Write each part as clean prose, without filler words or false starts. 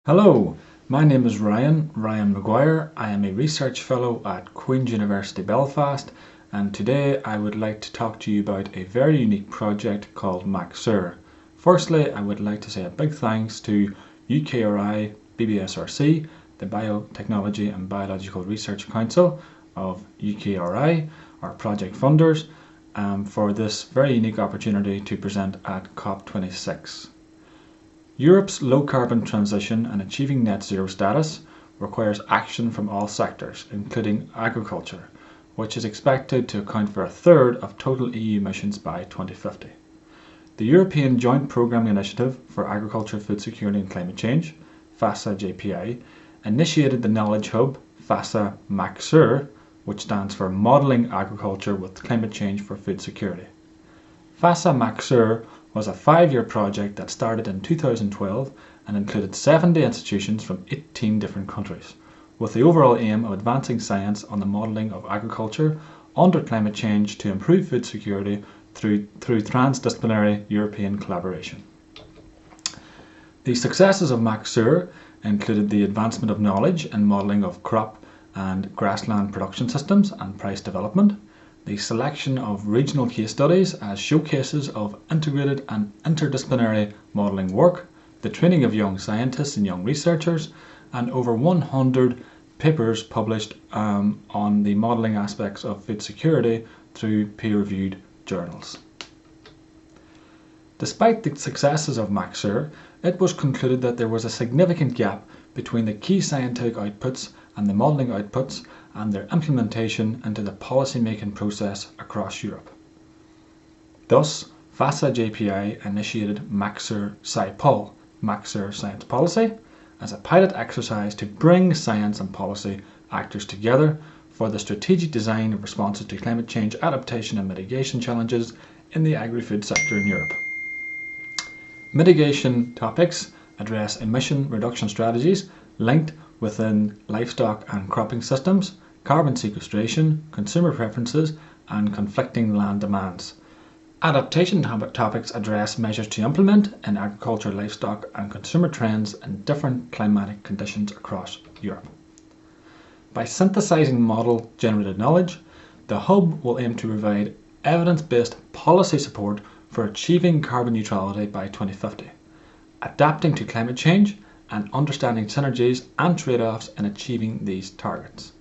Hello, my name is Ryan Maguire. I am a research fellow at University Belfast, and today I would like to talk to you about a very unique project called MACSUR. Firstly, I would like to say a big thanks to UKRI BBSRC, the Biotechnology and Biological Research Council of UKRI, our project funders, for this very unique opportunity to present at COP26. Europe's low-carbon transition and achieving net zero status requires action from all sectors, including agriculture, which is expected to account for a third of total EU emissions by 2050. The European Joint Programming Initiative for Agriculture, Food Security and Climate Change, FASA-JPI, initiated the knowledge hub FASA-MACSUR, which stands for Modelling Agriculture with Climate Change for Food Security. FASA-MACSUR was a 5-year project that started in 2012 and included 70 institutions from 18 different countries, with the overall aim of advancing science on the modelling of agriculture under climate change to improve food security through transdisciplinary European collaboration. The successes of MACSUR included the advancement of knowledge and modelling of crop and grassland production systems and price development, the selection of regional case studies as showcases of integrated and interdisciplinary modelling work, the training of young scientists and young researchers, and over 100 papers published on the modelling aspects of food security through peer-reviewed journals. Despite the successes of MACSUR, it was concluded that there was a significant gap between the key scientific outputs and the modelling outputs and their implementation into the policy-making process across Europe. Thus, FASA-JPI initiated MACSUR SciPol, MACSUR Science Policy, as a pilot exercise to bring science and policy actors together for the strategic design of responses to climate change adaptation and mitigation challenges in the agri-food sector in Europe. Mitigation topics address emission reduction strategies linked within livestock and cropping systems, carbon sequestration, consumer preferences, and conflicting land demands. Adaptation topics address measures to implement in agriculture, livestock, and consumer trends in different climatic conditions across Europe. By synthesizing model-generated knowledge, the hub will aim to provide evidence-based policy support for achieving carbon neutrality by 2050, adapting to climate change, and understanding synergies and trade-offs in achieving these targets.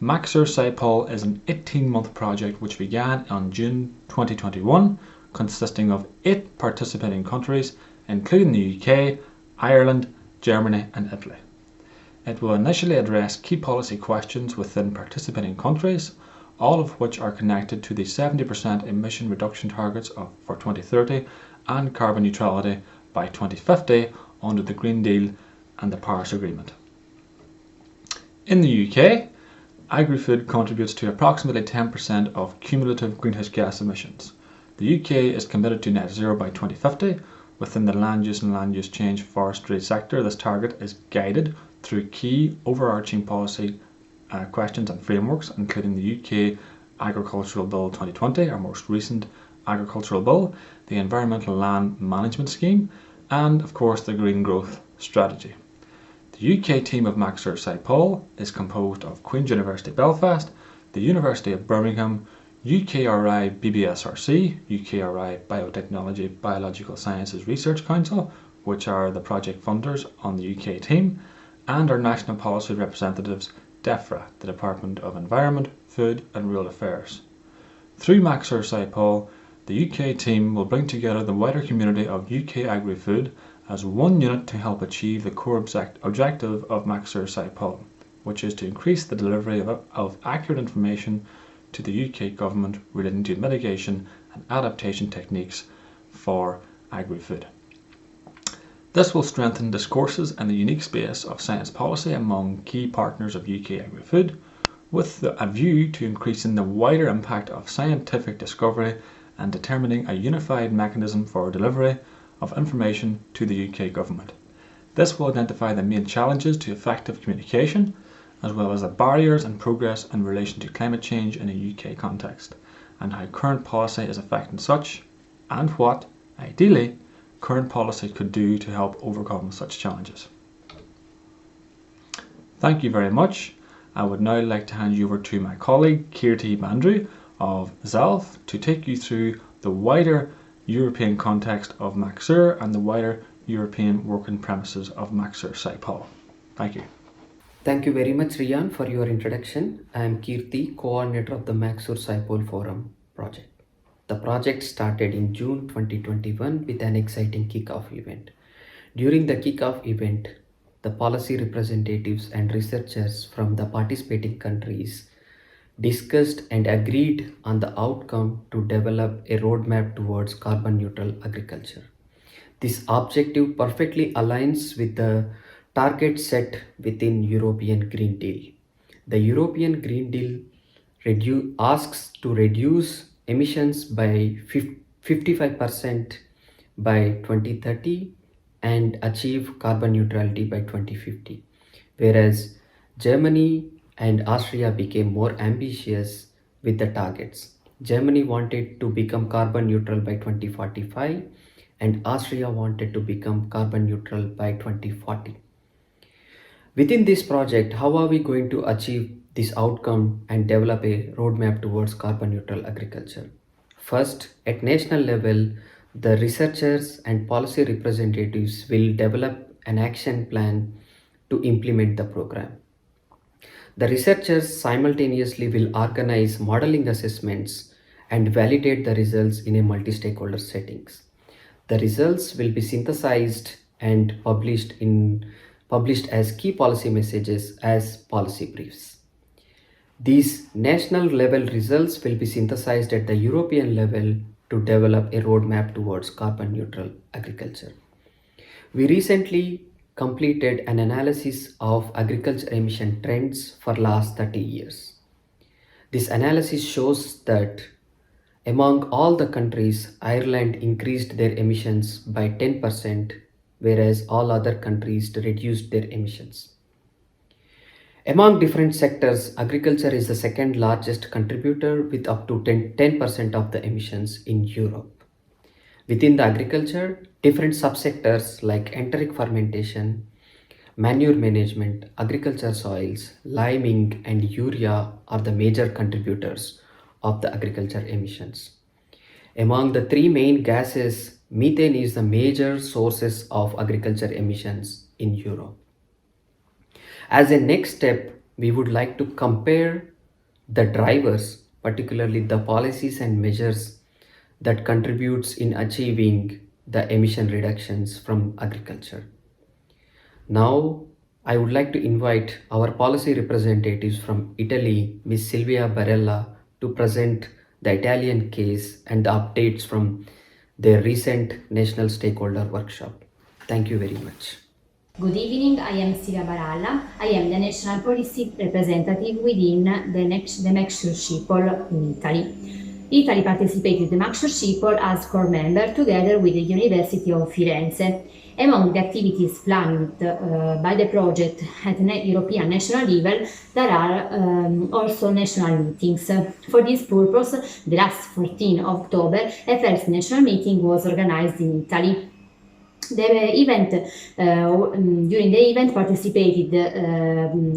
MACSUR SciPol is an 18-month project which began on June 2021, consisting of 8 participating countries, including the UK, Ireland, Germany and Italy. It will initially address key policy questions within participating countries, all of which are connected to the 70% emission reduction targets for 2030 and carbon neutrality by 2050 under the Green Deal and the Paris Agreement. In the UK, agri-food contributes to approximately 10% of cumulative greenhouse gas emissions. The UK is committed to net zero by 2050. Within the land use and land use change forestry sector, this target is guided through key overarching policy questions and frameworks, including the UK Agricultural Bill 2020, our most recent agricultural bill, the Environmental Land Management Scheme, and of course the Green Growth Strategy. The UK team of MACSUR SciPol is composed of University Belfast, the University of Birmingham, UKRI BBSRC, UKRI Biotechnology Biological Sciences Research Council, which are the project funders on the UK team, and our national policy representatives, DEFRA, the Department of Environment, Food and Rural Affairs. Through MACSUR SciPol, the UK team will bring together the wider community of UK agri-food as one unit to help achieve the core objective of MACSUR SciPol, which is to increase the delivery of accurate information to the UK government relating to mitigation and adaptation techniques for agri-food. This will strengthen discourses in the unique space of science policy among key partners of UK agri-food, with a view to increasing the wider impact of scientific discovery and determining a unified mechanism for delivery of information to the UK government. This will identify the main challenges to effective communication, as well as the barriers and progress in relation to climate change in a UK context, and how current policy is affecting such, and what, ideally, current policy could do to help overcome such challenges. Thank you very much. I would now like to hand you over to my colleague Kirti Bandru of ZALF to take you through the wider European context of MACSUR and the wider European working premises of MACSUR Saipol. Thank you. Thank you very much, Rian, for your introduction. I am Kirti, coordinator of the MACSUR Saipol Forum project. The project started in June 2021 with an exciting kickoff event. During the kickoff event, the policy representatives and researchers from the participating countries discussed and agreed on the outcome to develop a roadmap towards carbon neutral agriculture. This objective perfectly aligns with the target set within European Green Deal. The European Green Deal asks to reduce emissions by 55% by 2030 and achieve carbon neutrality by 2050, whereas Germany and Austria became more ambitious with the targets. Germany wanted to become carbon neutral by 2045 and Austria wanted to become carbon neutral by 2040. Within this project, how are we going to achieve this outcome and develop a roadmap towards carbon neutral agriculture? First, at national level, the researchers and policy representatives will develop an action plan to implement the program. The researchers simultaneously will organize modeling assessments and validate the results in a multi-stakeholder settings. The results will be synthesized and published as key policy messages as policy briefs. These national level results will be synthesized at the European level to develop a roadmap towards carbon neutral agriculture. We recently completed an analysis of agriculture emission trends for last 30 years. This analysis shows that among all the countries, Ireland increased their emissions by 10%, whereas all other countries reduced their emissions. Among different sectors, agriculture is the second largest contributor with up to 10% of the emissions in Europe. Within the agriculture, different subsectors like enteric fermentation, manure management, agriculture soils, liming, and urea are the major contributors of the agriculture emissions. Among the three main gases, methane is the major sources of agriculture emissions in Europe. As a next step, we would like to compare the drivers, particularly the policies and measures that contributes in achieving the emission reductions from agriculture. Now, I would like to invite our policy representatives from Italy, Ms. Silvia Barella, to present the Italian case and the updates from their recent national stakeholder workshop. Thank you very much. Good evening, I am Silvia Baralla. I am the national policy representative within the MACSUR Schiphol in Italy. Italy participated in the MACSUR Schiphol as core member together with the University of Firenze. Among the activities planned by the project at European national level, there are also national meetings. For this purpose, the last 14 of October, a first national meeting was organized in Italy. During the event participated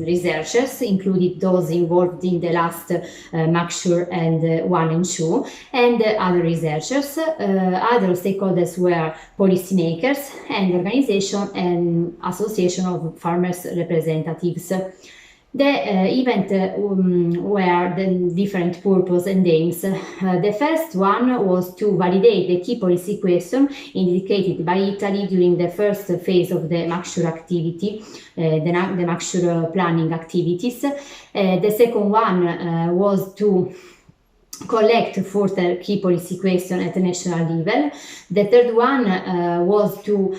researchers, included those involved in the last MACSUR and 1 and 2, and other researchers. Other stakeholders were policymakers and organization and association of farmers representatives. The event were the different purpose and aims. The first one was to validate the key policy question indicated by Italy during the first phase of the MACSUR activity, the MACSUR planning activities. The second one was to collect further key policy questions at the national level. The third one was to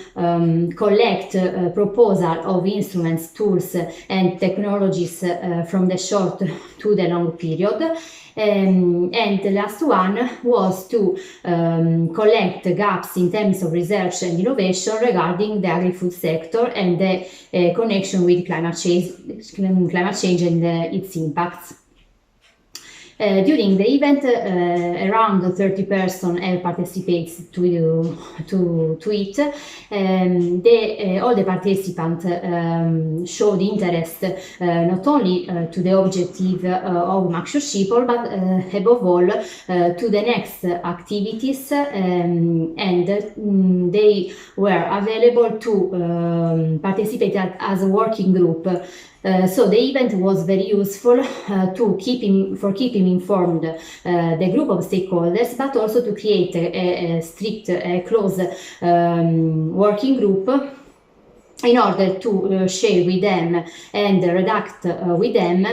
collect proposal of instruments, tools and technologies from the short to the long period. And the last one was to collect gaps in terms of research and innovation regarding the agri-food sector and the connection with climate change and its impacts. During the event, around 30 persons have participated to it. All the participants showed interest not only to the objective of MACSUR Schiphol, but above all to the next activities, and they were available to participate as a working group. So the event was very useful for keeping informed the group of stakeholders, but also to create a strict, close working group in order to share with them and redact with them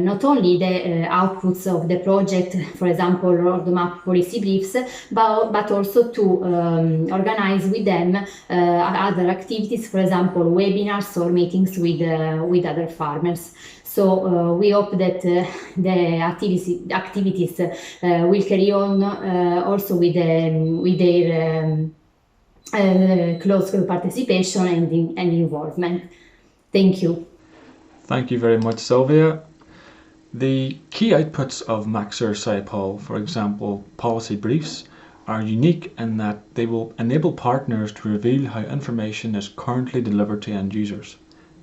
not only the outputs of the project, for example, roadmap policy briefs, but also to organize with them other activities, for example, webinars or meetings with other farmers. So we hope that the activities will carry on also with their close participation and involvement. Thank you. Thank you very much, Sylvia. The key outputs of MACSUR SciPol, for example, policy briefs, are unique in that they will enable partners to reveal how information is currently delivered to end users,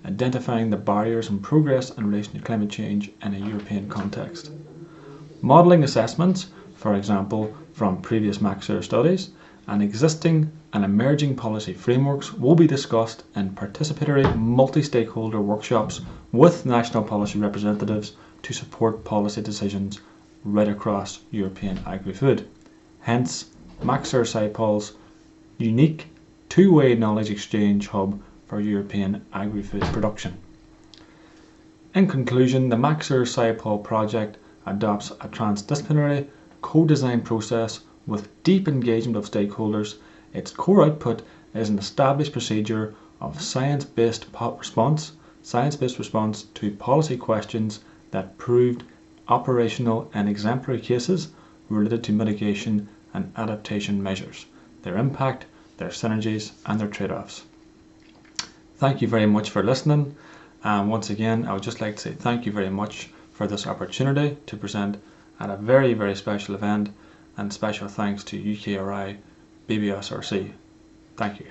identifying the barriers and progress in relation to climate change in a European context. Modelling assessments, for example, from previous MACSUR studies, and existing and emerging policy frameworks will be discussed in participatory multi-stakeholder workshops with national policy representatives to support policy decisions right across European agri-food. Hence, MACSUR SciPol's unique two-way knowledge exchange hub for European agri-food production. In conclusion, the MACSUR SciPol project adopts a transdisciplinary co-design process with deep engagement of stakeholders. Its core output is an established procedure of science-based response to policy questions that proved operational in exemplary cases related to mitigation and adaptation measures, their impact, their synergies and their trade-offs. Thank you very much for listening, and once again I would just like to say thank you very much for this opportunity to present at a very, very special event, and special thanks to UKRI BBSRC. Thank you.